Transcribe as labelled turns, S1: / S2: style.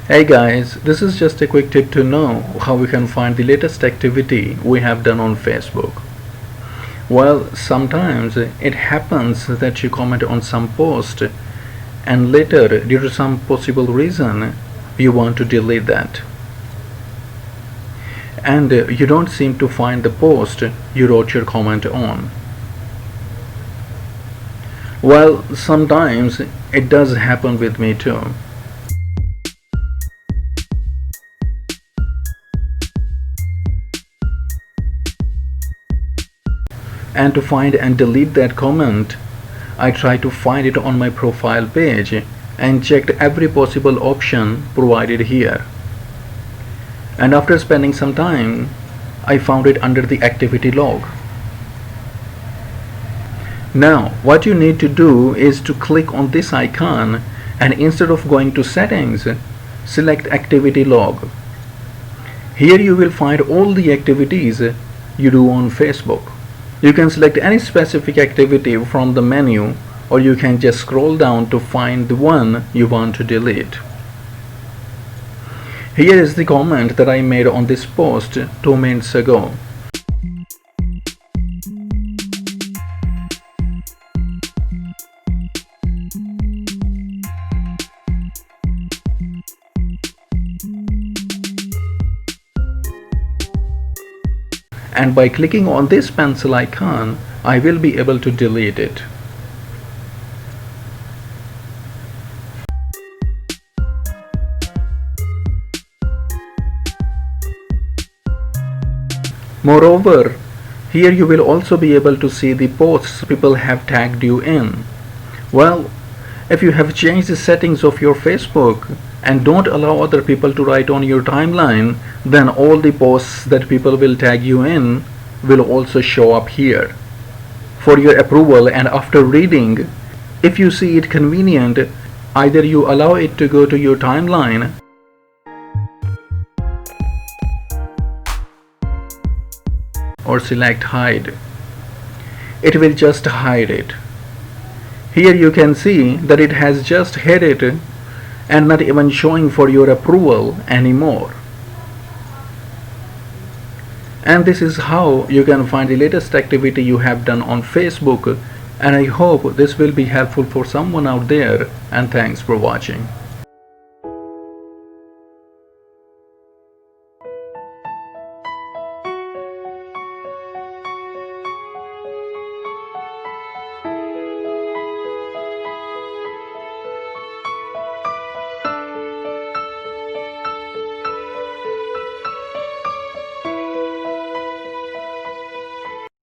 S1: Hey guys, this is just a quick tip to know how we can find the latest activity we have done on Facebook. Well, sometimes it happens that you comment on some post and later, due to some possible reason, you want to delete that. And you don't seem to find the post you wrote your comment on. Well, sometimes it does happen with me too. And to find and delete that comment, I try to find it on my profile page and checked every possible option provided here. And after spending some time, I found it under the activity log. Now, what you need to do is to click on this icon and instead of going to settings, select activity log. Here you will find all the activities you do on Facebook. You can select any specific activity from the menu, or you can just scroll down to find the one you want to delete. Here is the comment that I made on this post 2 minutes ago. And by clicking on this pencil icon, I will be able to delete it. Moreover, here you will also be able to see the posts people have tagged you in. Well, if you have changed the settings of your Facebook and don't allow other people to write on your timeline, then all the posts that people will tag you in will also show up here for your approval. And after reading, if you see it convenient, either you allow it to go to your timeline or select hide. It will just hide it. Here you can see that it has just hid it and not even showing for your approval anymore. And this is how you can find the latest activity you have done on Facebook, and I hope this will be helpful for someone out there, and thanks for watching.